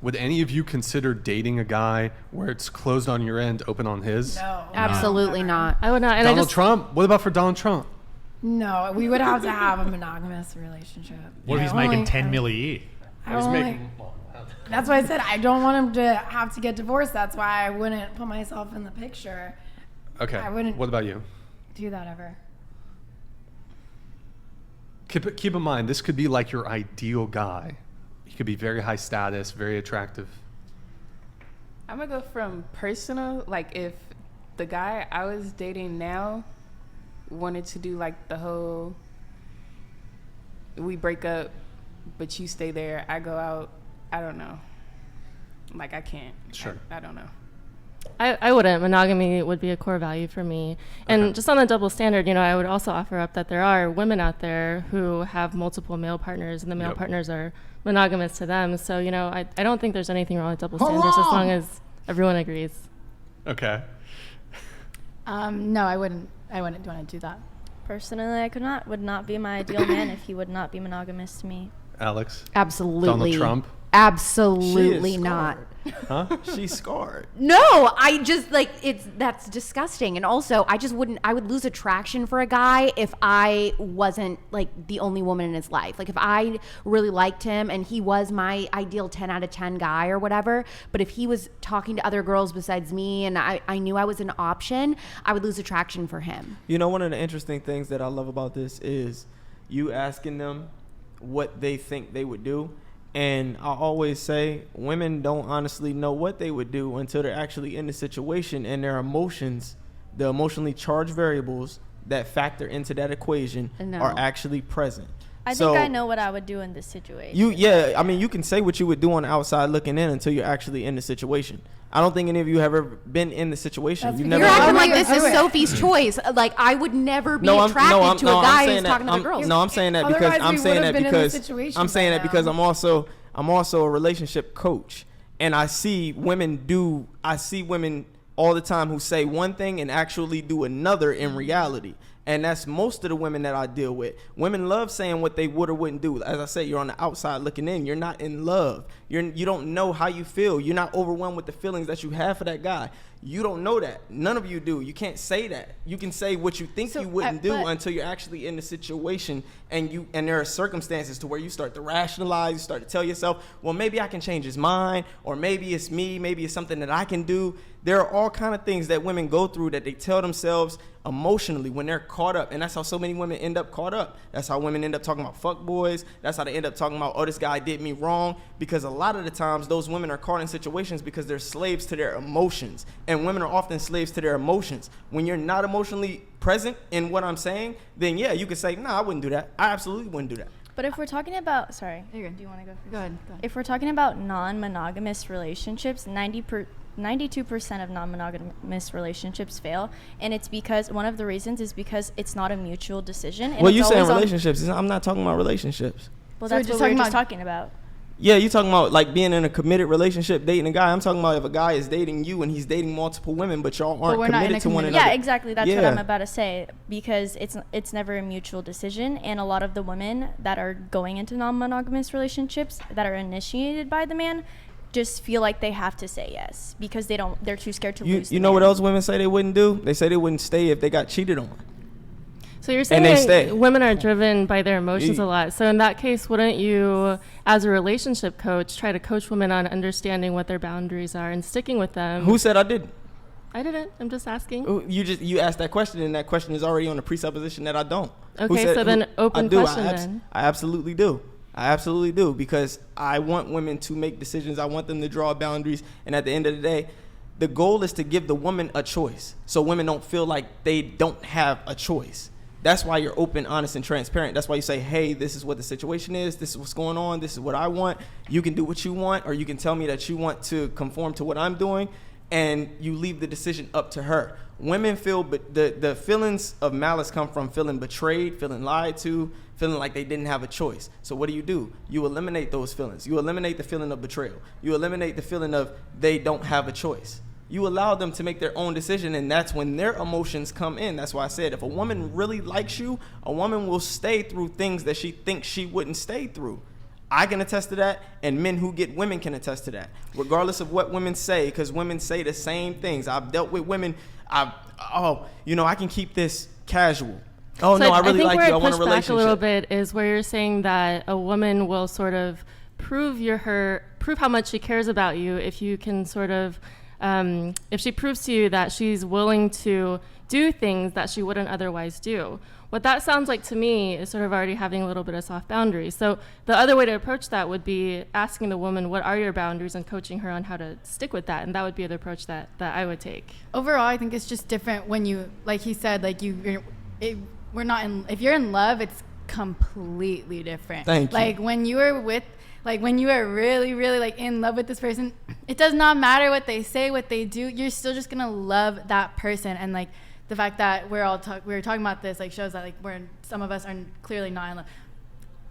Would any of you consider dating a guy where it's closed on your end, open on his? No. Absolutely not. I would not. And Donald Trump? What about for Donald Trump? No, we would have to have a monogamous relationship. What if he's making 10 million? That's why I said I don't want him to have to get divorced. That's why I wouldn't put myself in the picture. Okay. I wouldn't What about you? do that ever. Keep in mind, this could be like your ideal guy. He could be very high status, very attractive. I'm gonna go from personal. Like if the guy I was dating now wanted to do like the whole we break up but you stay there, I go out, I don't know. Like I can't. Sure. I don't know. I wouldn't. Monogamy would be a core value for me. And Okay. just on the double standard, I would also offer up that there are women out there who have multiple male partners, and the male Yep. partners are monogamous to them. So, I don't think there's anything wrong with double standards as long as everyone agrees. Okay. No, I wouldn't want to do that. Personally, I would not be my ideal man if he would not be monogamous to me. Alex? Absolutely. Donald Trump? Absolutely She is not. Huh? She's scarred. No, I just that's disgusting. And also, I would lose attraction for a guy if I wasn't like the only woman in his life. Like if I really liked him and he was my ideal 10 out of 10 guy or whatever, but if he was talking to other girls besides me and I knew I was an option, I would lose attraction for him. One of the interesting things that I love about this is you asking them what they think they would do. And I always say women don't honestly know what they would do until they're actually in the situation, and their emotions, the emotionally charged variables that factor into that equation are actually present. I think I know what I would do in this situation. You can say what you would do on the outside looking in until you're actually in the situation. I don't think any of you have ever been in the situation. You're acting like this is Sophie's choice. Like I would never be attracted to a guy who's talking to other girls. No, I'm saying that because I'm also a relationship coach, and I see women all the time who say one thing and actually do another in reality. And that's most of the women that I deal with. Women love saying what they would or wouldn't do. As I say, you're on the outside looking in. You're not in love. You don't know how you feel. You're not overwhelmed with the feelings that you have for that guy. You don't know that. None of you do. You can't say that. You can say what you think you wouldn't do until you're actually in the situation, and there are circumstances to where you start to rationalize. You start to tell yourself, well, maybe I can change his mind, or maybe it's me. Maybe it's something that I can do. There are all kind of things that women go through that they tell themselves emotionally when they're caught up. And that's how so many women end up caught up. That's how women end up talking about fuck boys. That's how they end up talking about, oh, this guy did me wrong. Because a lot of the times those women are caught in situations because they're slaves to their emotions. And women are often slaves to their emotions. When you're not emotionally present in what I'm saying, then yeah, you could say, nah, I wouldn't do that. I absolutely wouldn't do that. But if we're talking about, do you want to go first? Go ahead. If we're talking about non-monogamous relationships, 92% of non-monogamous relationships fail, and it's because one of the reasons is because it's not a mutual decision. And well, you saying relationships? I'm not talking about relationships. Well, that's what we were just talking about. Yeah, you're talking about like being in a committed relationship, dating a guy. I'm talking about if a guy is dating you and he's dating multiple women, but y'all aren't committed to one another. Yeah, exactly. That's what I'm about to say, because it's never a mutual decision, and a lot of the women that are going into non-monogamous relationships that are initiated by the man just feel like they have to say yes because they're too scared to lose. You know what else women say they wouldn't do? They say they wouldn't stay if they got cheated on. So you're saying women are driven by their emotions a lot. So in that case, wouldn't you, as a relationship coach, try to coach women on understanding what their boundaries are and sticking with them? Who said I didn't? I didn't. I'm just asking. You asked that question, and that question is already on the presupposition that I don't. Okay, so then open question then. I absolutely do. I absolutely do, because I want women to make decisions. I want them to draw boundaries. And at the end of the day, the goal is to give the woman a choice, so women don't feel like they don't have a choice. That's why you're open, honest, and transparent. That's why you say, hey, this is what the situation is. This is what's going on. This is what I want. You can do what you want, or you can tell me that you want to conform to what I'm doing, and you leave the decision up to her. Women feel, but the feelings of malice come from feeling betrayed, feeling lied to, feeling like they didn't have a choice. So what do? You eliminate those feelings. You eliminate the feeling of betrayal. You eliminate the feeling of they don't have a choice. You allow them to make their own decision, and that's when their emotions come in. That's why I said if a woman really likes you, a woman will stay through things that she thinks she wouldn't stay through. I can attest to that, and men who get women can attest to that, regardless of what women say, because women say the same things. I've dealt with women. I can keep this casual. Oh, So no, I really think like where you. I it want a pushed back a little relationship. bit is where you're saying that a woman will sort of prove how much she cares about you if you can sort of, if she proves to you that she's willing to do things that she wouldn't otherwise do. What that sounds like to me is sort of already having a little bit of soft boundaries. So the other way to approach that would be asking the woman, what are your boundaries, and coaching her on how to stick with that. And that would be the approach that I would take. Overall, I think it's just different when you, like he said, like we're not in, if you're in love, it's completely different. Thank you. Like when you are really, really like in love with this person, it does not matter what they say, what they do. You're still just gonna love that person. And like the fact that we were talking about this like shows that like some of us are clearly not in love.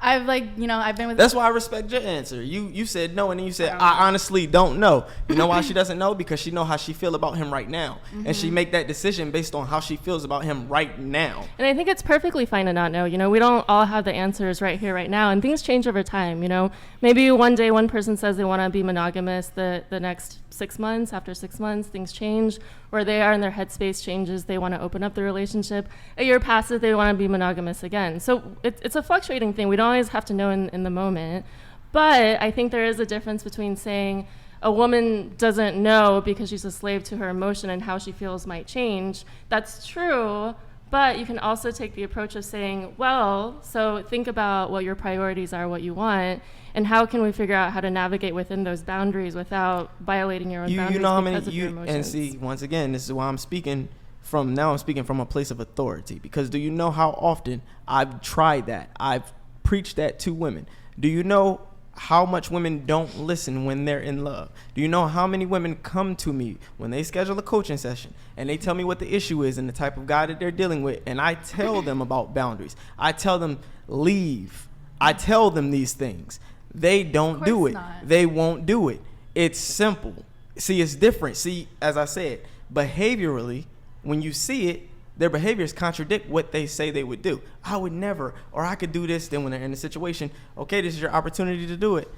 I've been with. That's why I respect your answer. You said no, and then you said I honestly don't know. You know why she doesn't know? Because she know how she feel about him right now, and she make that decision based on how she feels about him right now. And I think it's perfectly fine to not know. You know, we don't all have the answers right here, right now, and things change over time. You know, maybe one day one person says they want to be monogamous. The next 6 months, after 6 months, things change, or they are in their headspace changes. They want to open up the relationship. A year passes, they want to be monogamous again. So it's a fluctuating thing. We don't always have to know in the moment. But I think there is a difference between saying a woman doesn't know because she's a slave to her emotion and how she feels might change. That's true. But you can also take the approach of saying, well, so think about what your priorities are, what you want, and how can we figure out how to navigate within those boundaries without violating your own boundaries You know how many because of your emotions. and see, once again, this is why I'm speaking from a place of authority, because do you know how often I've tried that? I've preached that to women. Do you know how much women don't listen when they're in love? Do you know how many women come to me when they schedule a coaching session and they tell me what the issue is and the type of guy that they're dealing with, and I tell them about boundaries. I tell them leave. I tell them these things. They don't do it. Not. They won't do it. It's simple. See, it's different. See, as I said, behaviorally, when you see it, their behaviors contradict what they say they would do. I would never, or I could do this. Then when they're in a situation, okay, this is your opportunity to do it.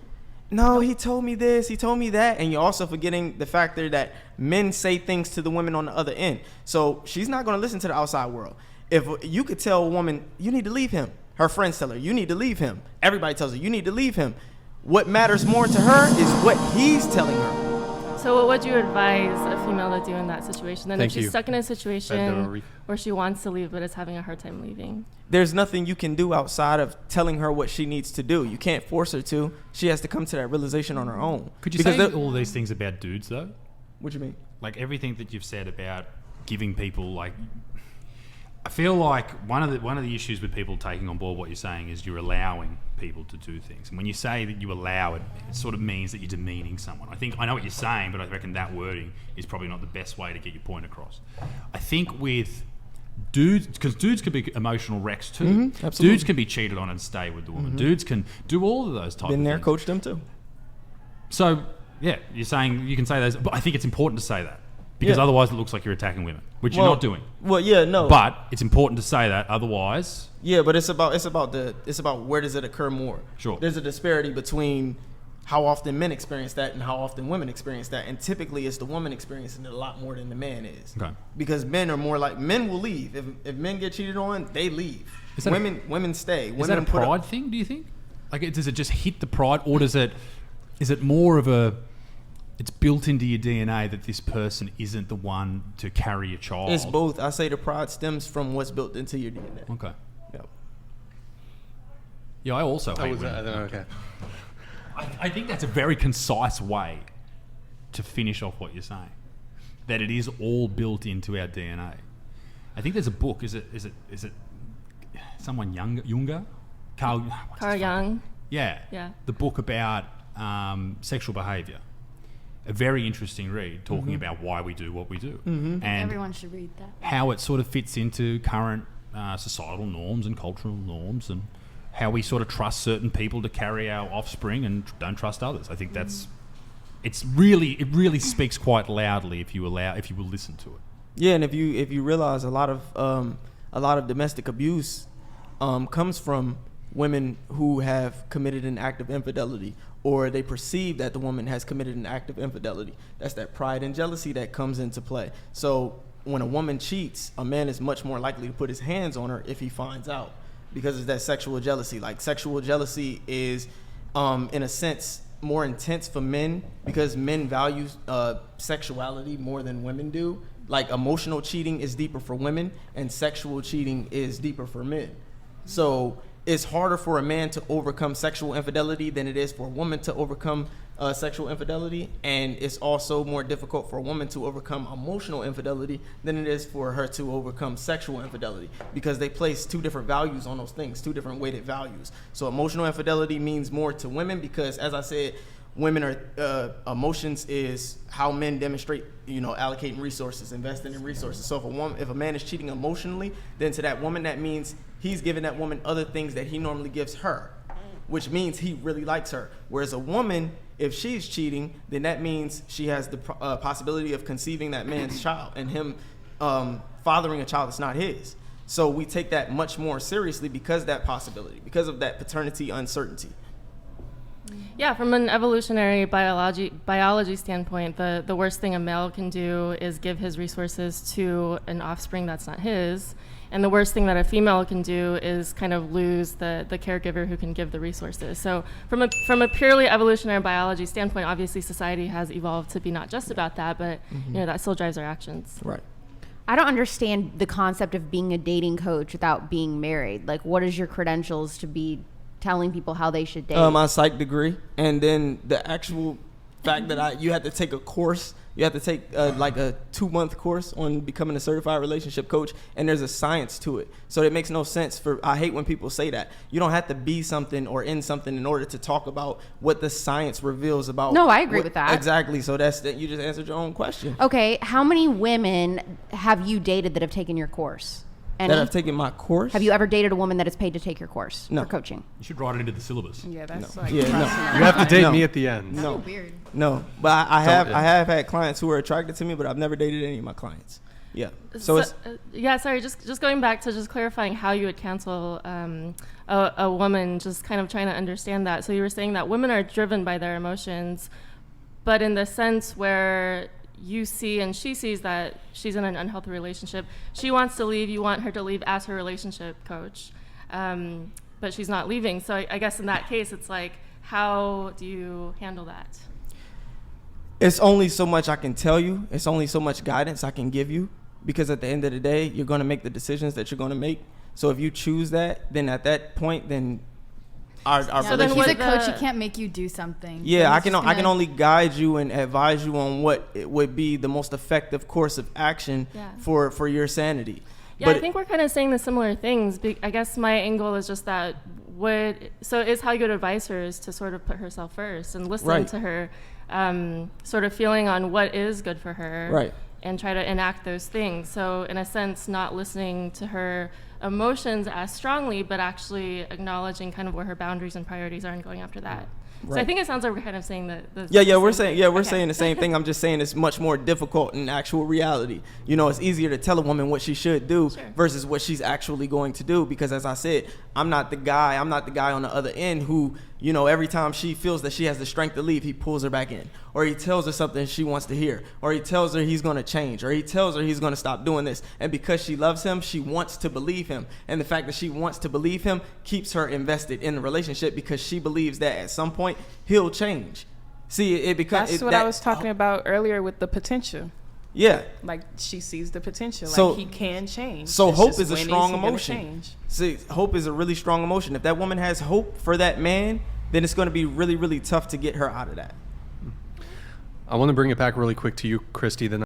No, he told me this, he told me that. And you're also forgetting the factor that men say things to the women on the other end. So she's not going to listen to the outside world. If you could tell a woman, you need to leave him. Her friends tell her, you need to leave him. Everybody tells her, you need to leave him. What matters more to her is what he's telling her. So what would you advise a female to do in that situation? Then Thank if she's you. stuck in a situation where she wants to leave but is having a hard time leaving. There's nothing you can do outside of telling her what she needs to do. You can't force her to. She has to come to that realization on her own. Could you say all these things about dudes, though? What do you mean? Like everything that you've said about giving people, like, I feel like one of the issues with people taking on board what you're saying is you're allowing people to do things. And when you say that you allow it, it sort of means that you're demeaning someone. I know what you're saying, but I reckon that wording is probably not the best way to get your point across. I think with dudes, because dudes can be emotional wrecks too. Mm-hmm, absolutely. Dudes can be cheated on and stay with the woman. Mm-hmm. Dudes can do all of those types of things. Been there, coached them too. So, yeah, you're saying you can say those, but I think it's important to say that. Because otherwise it looks like you're attacking women, which you're not doing. Well, yeah, no. But it's important to say that. Otherwise, yeah, but it's about where does it occur more. Sure. There's a disparity between how often men experience that and how often women experience that, and typically it's the woman experiencing it a lot more than the man is. Okay. Because men are more like, men will leave if men get cheated on, they leave. Women stay. Is that a pride thing? Do you think? Like, does it just hit the pride, or is it more of a? It's built into your DNA that this person isn't the one to carry a child. It's both. I say the pride stems from what's built into your DNA. Okay. Yep. Yeah, I also hate women. Okay. I think that's a very concise way to finish off what you're saying. That it is all built into our DNA. I think there's a book. Is it someone younger? Carl Jung. Yeah. Yeah. The book about sexual behaviour. A very interesting read, talking about why we do what we do, and Everyone should read that. how it sort of fits into current societal norms and cultural norms, and how we sort of trust certain people to carry our offspring and don't trust others. I think it really speaks quite loudly if you will listen to it. Yeah, and if you realize a lot of domestic abuse comes from women who have committed an act of infidelity, or they perceive that the woman has committed an act of infidelity. That's that pride and jealousy that comes into play. So when a woman cheats, a man is much more likely to put his hands on her if he finds out, because it's that sexual jealousy. Like, sexual jealousy is, in a sense, more intense for men because men value sexuality more than women do. Like, emotional cheating is deeper for women and sexual cheating is deeper for men. So it's harder for a man to overcome sexual infidelity than it is for a woman to overcome sexual infidelity, and it's also more difficult for a woman to overcome emotional infidelity than it is for her to overcome sexual infidelity, because they place two different values on those things, two different weighted values. So emotional infidelity means more to women because, as I said, women are emotions is how men demonstrate, allocating resources, investing in resources. So if a man is cheating emotionally, then to that woman, that means he's giving that woman other things that he normally gives her, which means he really likes her. Whereas a woman, if she's cheating, then that means she has the possibility of conceiving that man's child and him fathering a child that's not his. So we take that much more seriously because of that possibility, because of that paternity uncertainty. Yeah, from an evolutionary biology standpoint, the worst thing a male can do is give his resources to an offspring that's not his. And the worst thing that a female can do is kind of lose the caregiver who can give the resources. So from a purely evolutionary biology standpoint, obviously society has evolved to be not just about that, but that still drives our actions. Right. I don't understand the concept of being a dating coach without being married. Like, what is your credentials to be telling people how they should date? My psych degree, and then the actual fact that you had to take a course. You have to take like a 2-month course on becoming a certified relationship coach, and there's a science to it. So it makes no sense I hate when people say that. You don't have to be something or in something in order to talk about what the science reveals about. No, I agree with that. Exactly. So you just answered your own question. Okay, how many women have you dated that have taken your course? Any? That have taken my course? Have you ever dated a woman that is paid to take your course No. for coaching? You should write it into the syllabus. Yeah, that's No. like Yeah, no. crossing You have to date No. me at the end. No. Weird. No, but I have Don't- I have had clients who are attracted to me, but I've never dated any of my clients. Yeah. So it's Sorry, just going back to just clarifying how you would cancel a woman, just kind of trying to understand that. So you were saying that women are driven by their emotions, but in the sense where you see and she sees that she's in an unhealthy relationship, she wants to leave, you want her to leave as her relationship coach, but she's not leaving. So I guess in that case, it's like, how do you handle that? It's only so much I can tell you. It's only so much guidance I can give you, because at the end of the day, you're going to make the decisions that you're going to make. So if you choose that, then at that point, then our So then then he's what a coach. He the- can't make you do something. Yeah, So I he's can just I can gonna- only guide you and advise you on what it would be the most effective course of action Yeah. for your sanity. Yeah, But I think we're kind of saying the similar things. I guess my angle is just that is how you would advise her is to sort of put herself first and listen Right. to her sort of feeling on what is good for her. Right. And try to enact those things. So in a sense, not listening to her emotions as strongly, but actually acknowledging kind of where her boundaries and priorities are and going after that. So I Right. think it sounds like we're kind of saying that. We're saying we're Okay. saying the same thing. I'm just saying it's much more difficult in actual reality. It's easier to tell a woman what she should do Sure. versus what she's actually going to do, because as I said, I'm not the guy on the other end who, every time she feels that she has the strength to leave, he pulls her back in, or he tells her something she wants to hear, or he tells her he's going to change, or he tells her he's going to stop doing this. And because she loves him, she wants to believe him. And the fact that she wants to believe him keeps her invested in the relationship, because she believes that at some point he'll change. See, it becomes That's what I was talking about earlier with the potential. Yeah. Like, she sees the potential. So- Like, he can change. So It's hope just is a when strong he gonna emotion. change? See, hope is a really strong emotion. If that woman has hope for that man, then it's going to be really, really tough to get her out of that. I want to bring it back really quick to you, Christy. Then